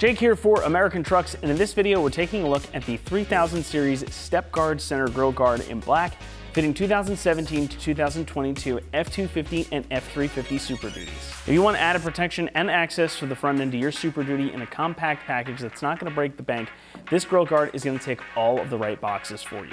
Jake here for American Trucks, and in this video we're taking a look at the 3000 series Step Guard center grill guard in black, fitting 2017 to 2022 F250 and F350 Super Duties. If you want added protection and access for the front end to your Super Duty in a compact package that's not going to break the bank, this grill guard is going to tick all of the right boxes for you.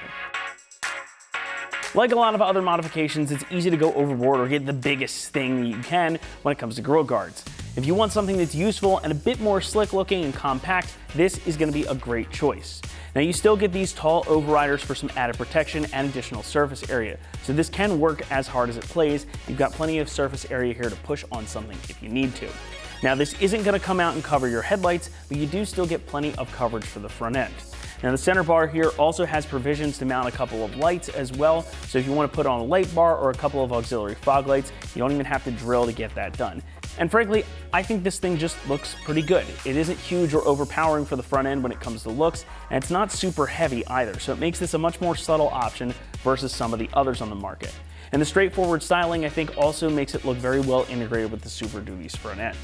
Like a lot of other modifications, it's easy to go overboard or get the biggest thing you can when it comes to grill guards. If you want something that's useful and a bit more slick looking and compact, this is going to be a great choice. Now you still get these tall overriders for some added protection and additional surface area, so this can work as hard as it plays. You've got plenty of surface area here to push on something if you need to. Now this isn't going to come out and cover your headlights, but you do still get plenty of coverage for the front end. Now the center bar here also has provisions to mount a couple of lights as well, so if you want to put on a light bar or a couple of auxiliary fog lights, you don't even have to drill to get that done. And frankly, I think this thing just looks pretty good. It isn't huge or overpowering for the front end when it comes to looks, and it's not super heavy either, so it makes this a much more subtle option versus some of the others on the market. And the straightforward styling, I think, also makes it look very well integrated with the Super Duty's front end.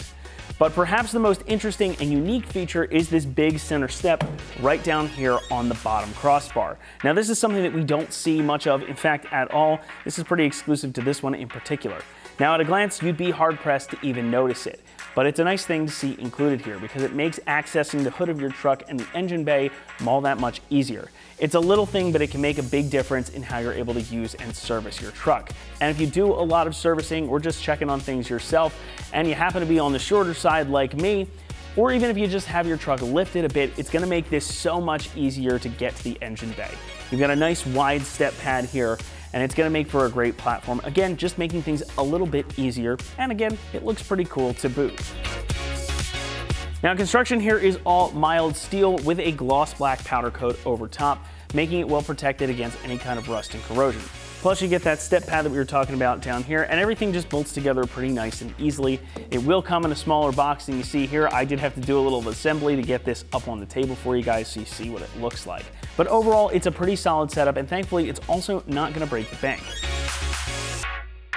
But perhaps the most interesting and unique feature is this big center step right down here on the bottom crossbar. Now this is something that we don't see much of, in fact at all. This is pretty exclusive to this one in particular. Now at a glance, you'd be hard pressed to even notice it, but it's a nice thing to see included here because it makes accessing the hood of your truck and the engine bay all that much easier. It's a little thing, but it can make a big difference in how you're able to use and service your truck. And if you do a lot of servicing or just checking on things yourself, and you happen to be on the shorter side like me, or even if you just have your truck lifted a bit, it's gonna make this so much easier to get to the engine bay. You've got a nice wide step pad here, and it's gonna make for a great platform. Again, just making things a little bit easier, and again, it looks pretty cool to boot. Now construction here is all mild steel with a gloss black powder coat over top, making it well protected against any kind of rust and corrosion. Plus you get that step pad that we were talking about down here, and everything just bolts together pretty nice and easily. It will come in a smaller box than you see here. I did have to do a little assembly to get this up on the table for you guys so you see what it looks like. But overall, it's a pretty solid setup, and thankfully it's also not gonna break the bank.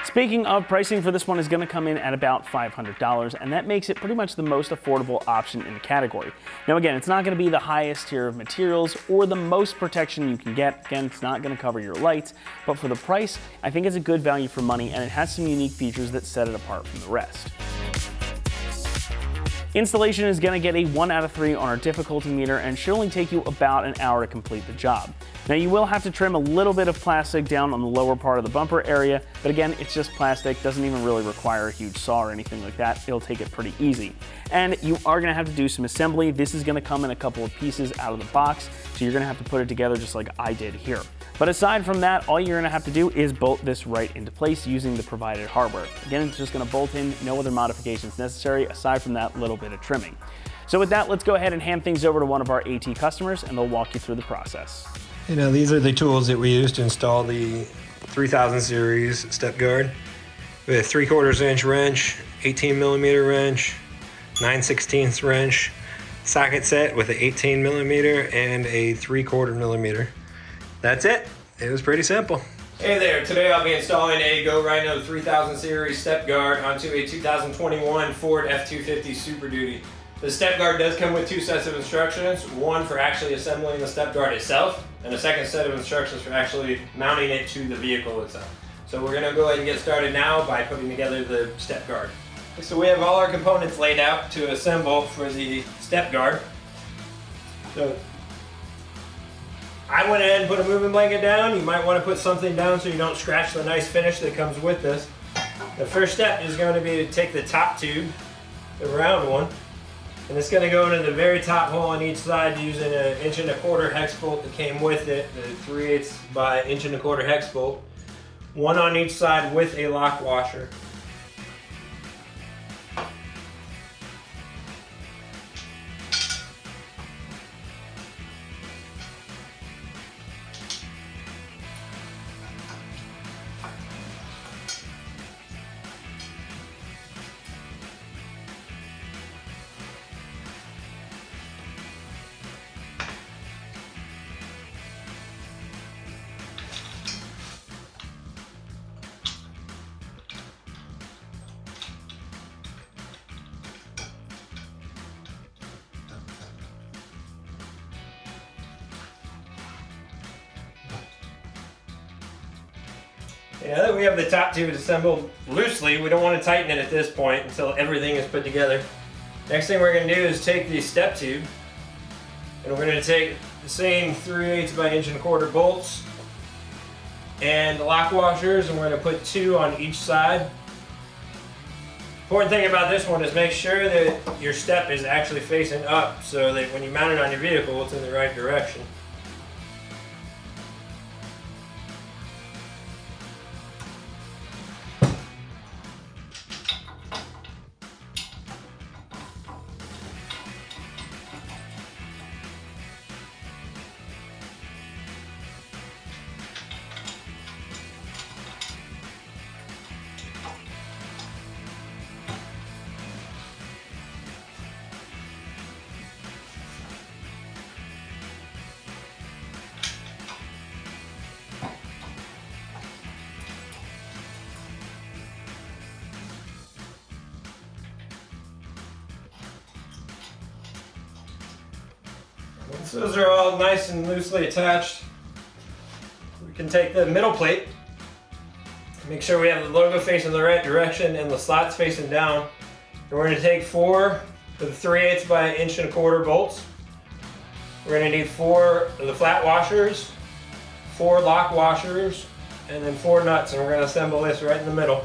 Speaking of pricing for this one is going to come in at about $500, and that makes it pretty much the most affordable option in the category. Now again, it's not going to be the highest tier of materials or the most protection you can get. Again, it's not going to cover your lights, but for the price, I think it's a good value for money, and it has some unique features that set it apart from the rest. Installation is going to get a 1 out of 3 on our difficulty meter and should only take you about an hour to complete the job. Now you will have to trim a little bit of plastic down on the lower part of the bumper area, but again, it's just plastic, doesn't even really require a huge saw or anything like that. It'll take it pretty easy. And you are going to have to do some assembly. This is going to come in a couple of pieces out of the box, so you're going to have to put it together just like I did here. But aside from that, all you're going to have to do is bolt this right into place using the provided hardware. Again, it's just going to bolt in, no other modifications necessary aside from that little bit of trimming. So with that, let's go ahead and hand things over to one of our AT customers and they'll walk you through the process. You know, these are the tools that we use to install the 3000 series step guard. We have a 3/4 inch wrench, 18 millimeter wrench, 9/16 wrench, socket set with an 18 millimeter and a 3/4 millimeter. That's it. It was pretty simple. Hey there, today I'll be installing a Go Rhino 3000 series step guard onto a 2021 Ford F250 Super Duty. The step guard does come with 2 sets of instructions, one for actually assembling the step guard itself, and a second set of instructions for actually mounting it to the vehicle itself. So we're gonna go ahead and get started now by putting together the step guard. So we have all our components laid out to assemble for the step guard. So I went ahead and put a moving blanket down. You might want to put something down so you don't scratch the nice finish that comes with this. The first step is going to be to take the top tube, the round one, and it's going to go into the very top hole on each side using an 1¼ inch hex bolt that came with it, the 3/8 by 1¼ inch hex bolt. One on each side with a lock washer. Now that we have the top tube assembled loosely, we don't want to tighten it at this point until everything is put together. Next thing we're going to do is take the step tube, and we're going to take the same 3/8 by 1¼ bolts and the lock washers, and we're going to put 2 on each side. Important thing about this one is make sure that your step is actually facing up so that when you mount it on your vehicle, it's in the right direction. Once those are all nice and loosely attached, we can take the middle plate, make sure we have the logo facing the right direction and the slots facing down. And we're going to take 4 of the 3/8 by 1¼ bolts. We're going to need 4 of the flat washers, 4 lock washers, and then 4 nuts, and we're going to assemble this right in the middle.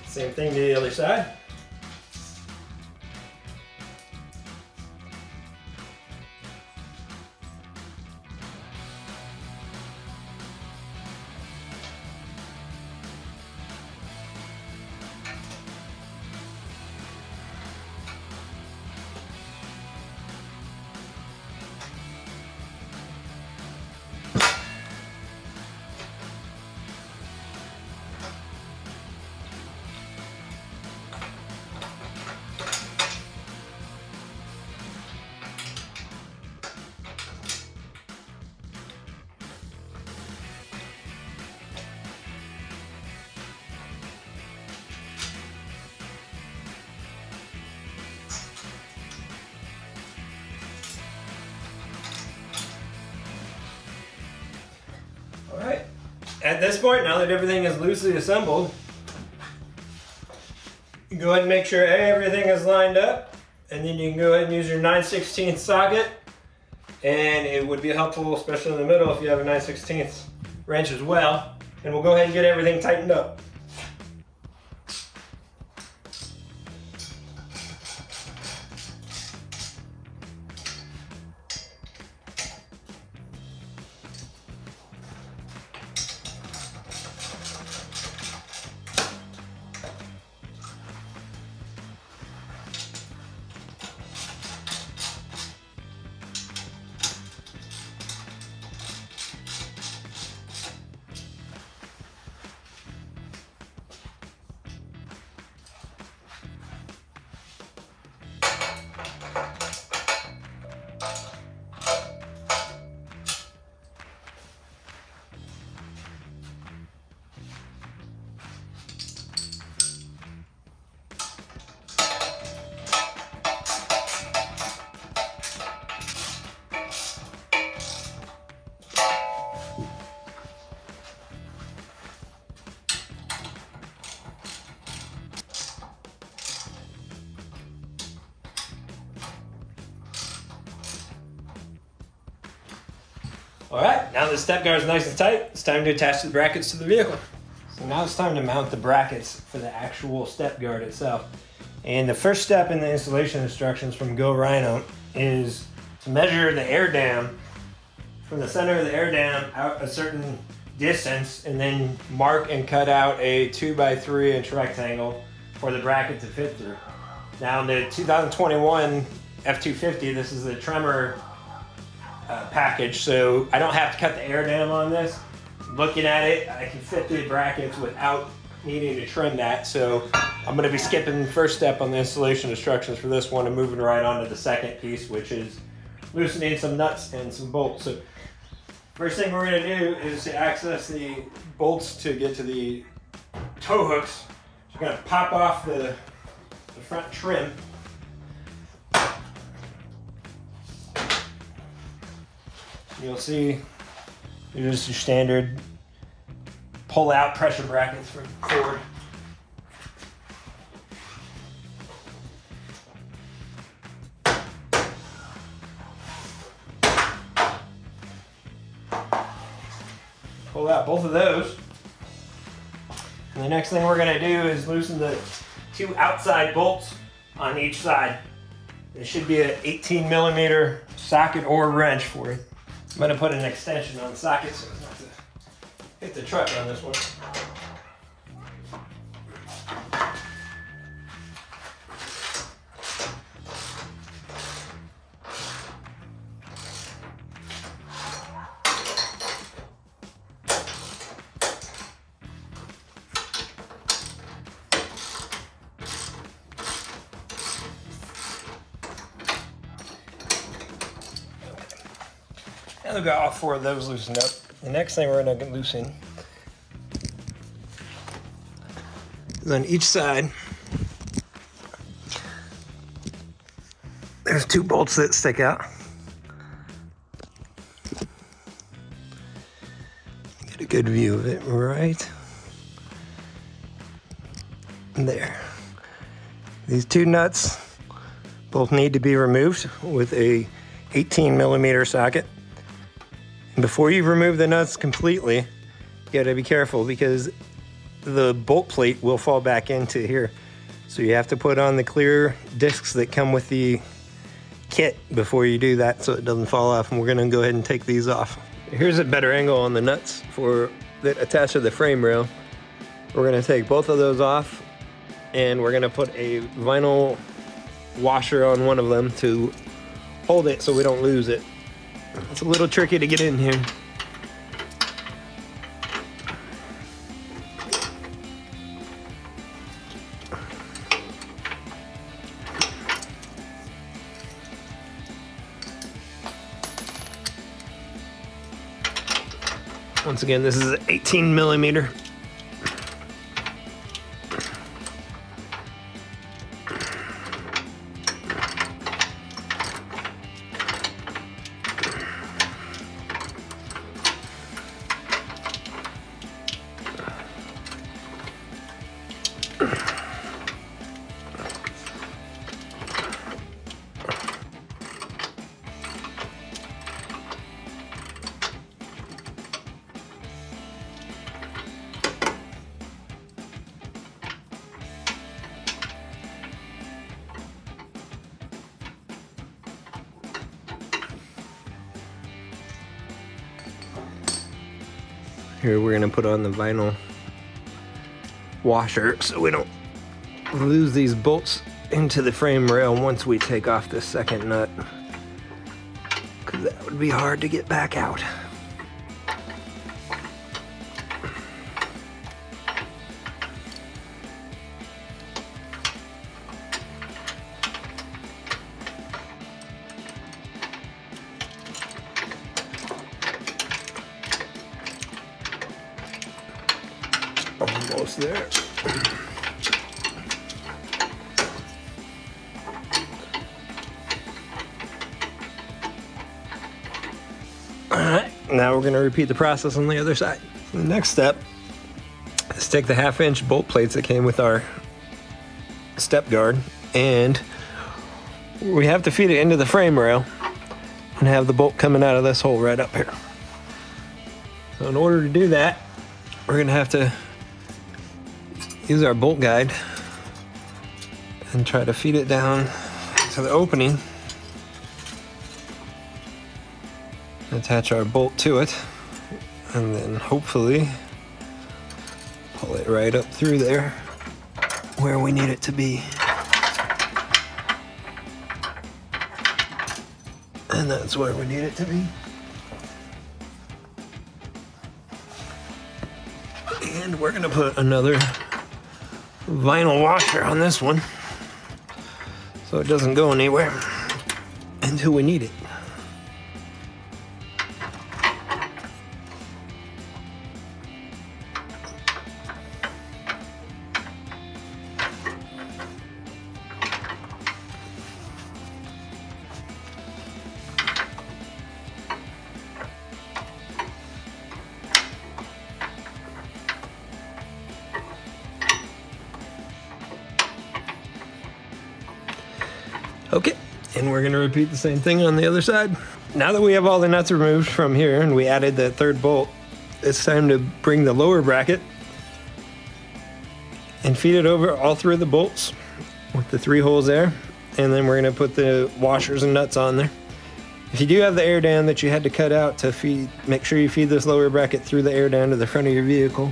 Same thing to the other side. Alright, at this point, now that everything is loosely assembled, you go ahead and make sure everything is lined up, and then you can go ahead and use your 9/16 socket, and it would be helpful, especially in the middle, if you have a 9/16 wrench as well, and we'll go ahead and get everything tightened up. All right, now the step guard is nice and tight, it's time to attach the brackets to the vehicle. So now it's time to mount the brackets for the actual step guard itself. And the first step in the installation instructions from Go Rhino is to measure the air dam from the center of the air dam out a certain distance, and then mark and cut out a 2x3 inch rectangle for the bracket to fit through. Now in the 2021 F250, this is the Tremor package, so I don't have to cut the air dam on this. Looking at it, I can fit the brackets without needing to trim that, so I'm going to be skipping the first step on the installation instructions for this one and moving right on to the second piece, which is loosening some nuts and some bolts. So first thing we're going to do is to access the bolts to get to the tow hooks. So you're going to pop off the front trim. You'll see there's your standard pull-out pressure brackets for the cord. Pull out both of those. And the next thing we're going to do is loosen the two outside bolts on each side. There should be an 18mm socket or wrench for it. I'm going to put an extension on the socket so it's not to hit the truck on this one. Now we've got all four of those loosened up. The next thing we're going to loosen is on each side. There's two bolts that stick out. Get a good view of it right there. These two nuts both need to be removed with a 18mm socket. Before you remove the nuts completely, you gotta be careful because the bolt plate will fall back into here. So you have to put on the clear discs that come with the kit before you do that so it doesn't fall off, and we're gonna go ahead and take these off. Here's a better angle on the nuts that attach to the frame rail. We're gonna take both of those off and we're gonna put a vinyl washer on one of them to hold it so we don't lose it. It's a little tricky to get in here. Once again, this is 18mm. Here we're gonna put on the vinyl washer so we don't lose these bolts into the frame rail once we take off this second nut, because that would be hard to get back out. Almost there. Alright, now we're going to repeat the process on the other side. The next step is take the 1/2-inch bolt plates that came with our step guard, and we have to feed it into the frame rail and have the bolt coming out of this hole right up here. So in order to do that, we're gonna have to use our bolt guide and try to feed it down to the opening. Attach our bolt to it, and then hopefully pull it right up through there where we need it to be. And that's where we need it to be. And we're gonna put another vinyl washer on this one so it doesn't go anywhere until we need it. Okay, and we're gonna repeat the same thing on the other side. Now that we have all the nuts removed from here and we added that third bolt, it's time to bring the lower bracket and feed it over all through the bolts with the 3 holes there. And then we're gonna put the washers and nuts on there. If you do have the air dam that you had to cut out to feed, make sure you feed this lower bracket through the air dam to the front of your vehicle.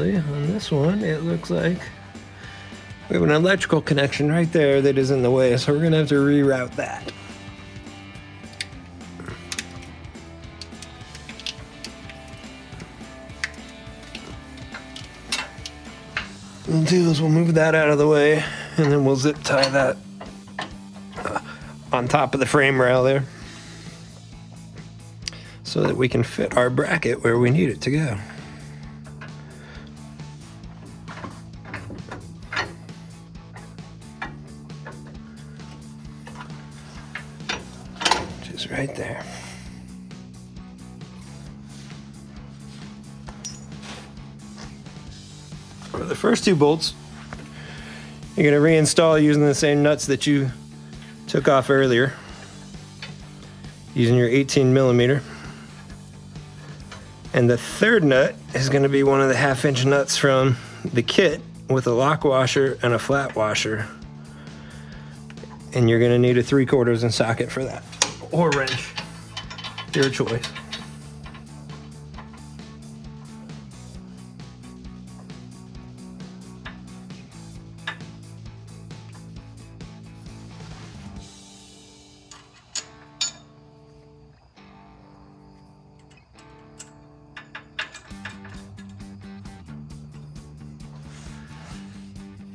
On this one, it looks like we have an electrical connection right there that is in the way, so we're gonna have to reroute that. What we'll do is we'll move that out of the way, and then we'll zip tie that on top of the frame rail there so that we can fit our bracket where we need it to go. Right there. For the first 2 bolts, you're going to reinstall using the same nuts that you took off earlier, using your 18mm. And the third nut is going to be one of the 1/2-inch nuts from the kit with a lock washer and a flat washer. And you're going to need a 3/4 in socket for that. Or wrench, your choice.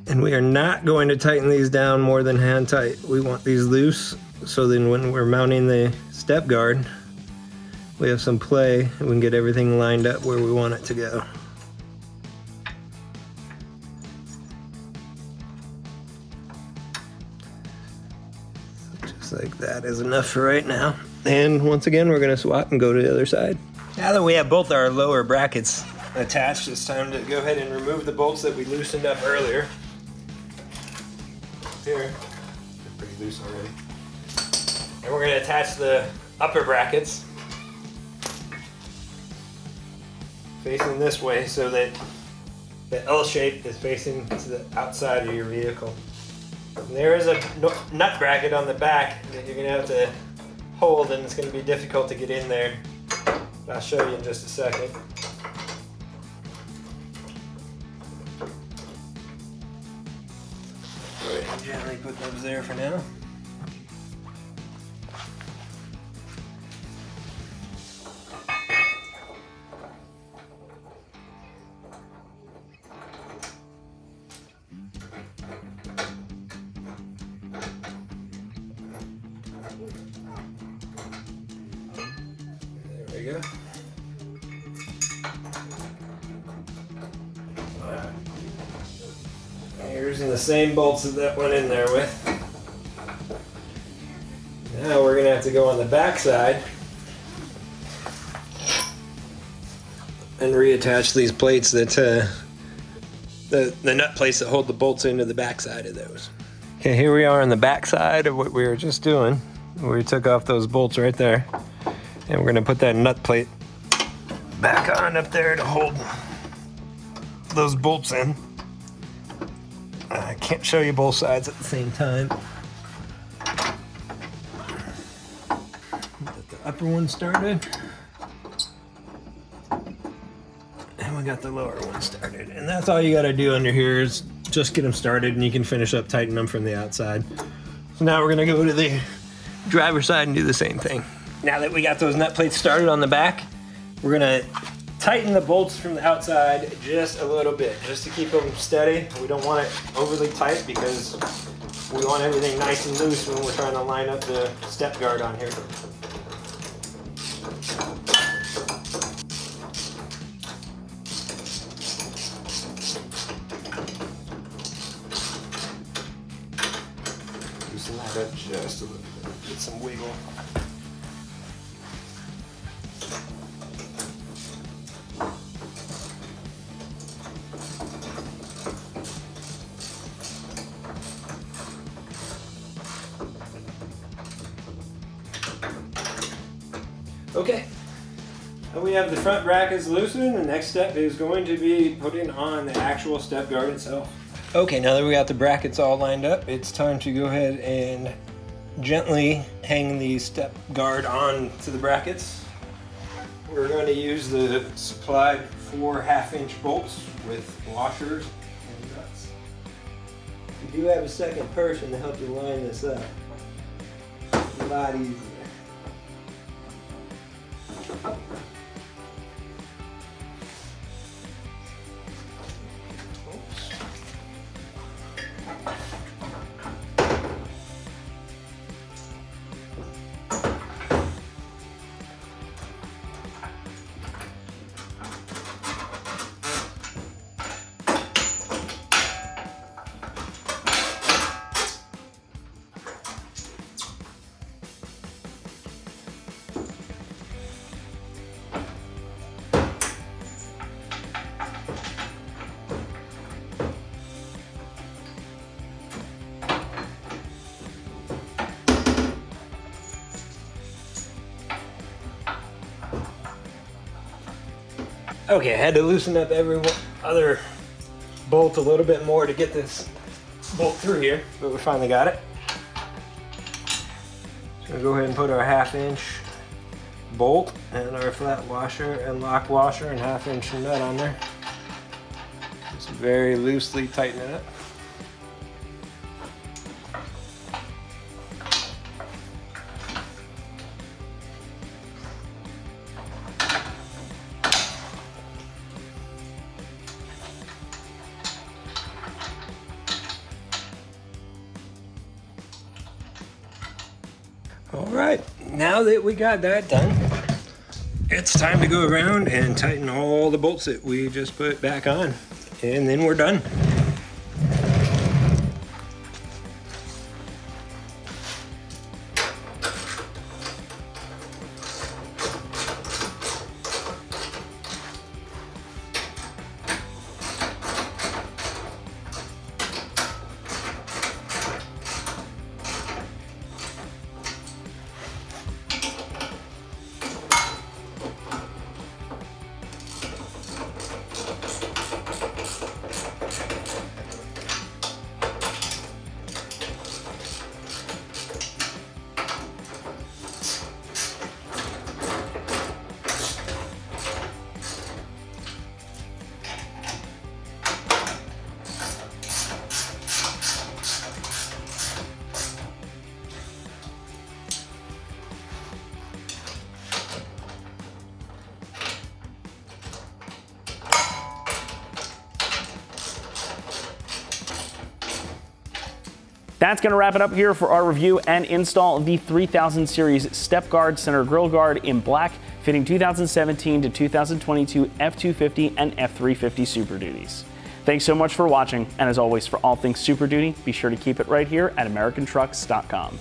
And we are not going to tighten these down more than hand tight. We want these loose, so then when we're mounting the step guard, we have some play and we can get everything lined up where we want it to go. Just like that is enough for right now. And once again, we're gonna swap and go to the other side. Now that we have both our lower brackets attached, it's time to go ahead and remove the bolts that we loosened up earlier. Here, they're pretty loose already. And we're going to attach the upper brackets facing this way so that the L shape is facing to the outside of your vehicle. And there is a nut bracket on the back that you're going to have to hold, and it's going to be difficult to get in there. But I'll show you in just a second. Go ahead and gently put those there for now. There we go. Here's the same bolts that went in there with. Now we're going to have to go on the back side and reattach these plates that the nut plates that hold the bolts into the back side of those. Okay, here we are on the back side of what we were just doing. We took off those bolts right there. And we're gonna put that nut plate back on up there to hold those bolts in. I can't show you both sides at the same time. Get the upper one started. And we got the lower one started. And that's all you gotta do under here is just get them started, and you can finish up tightening them from the outside. So now we're gonna go to the driver's side and do the same thing. Now that we got those nut plates started on the back, we're gonna tighten the bolts from the outside just a little bit, just to keep them steady. We don't want it overly tight because we want everything nice and loose when we're trying to line up the step guard on here. Loosen that up just a little bit, get some wiggle. Okay, now we have the front brackets loosened. The next step is going to be putting on the actual step guard itself. Okay, now that we got the brackets all lined up, it's time to go ahead and gently hang the step guard on to the brackets. We're going to use the supplied 4 1/2-inch bolts with washers and nuts. You do have a second person to help you line this up. It's a lot easier. Okay, I had to loosen up every other bolt a little bit more to get this bolt through here, but we finally got it. So we'll go ahead and put our 1/2-inch bolt and our flat washer and lock washer and 1/2-inch nut on there. Just very loosely tighten it up. All right, now that we got that done, it's time to go around and tighten all the bolts that we just put back on, and then we're done. That's going to wrap it up here for our review and install of the 3000 series step guard center grill guard in black, fitting 2017 to 2022 F250 and F350 Super Duties. Thanks so much for watching, and as always, for all things Super Duty, be sure to keep it right here at AmericanTrucks.com.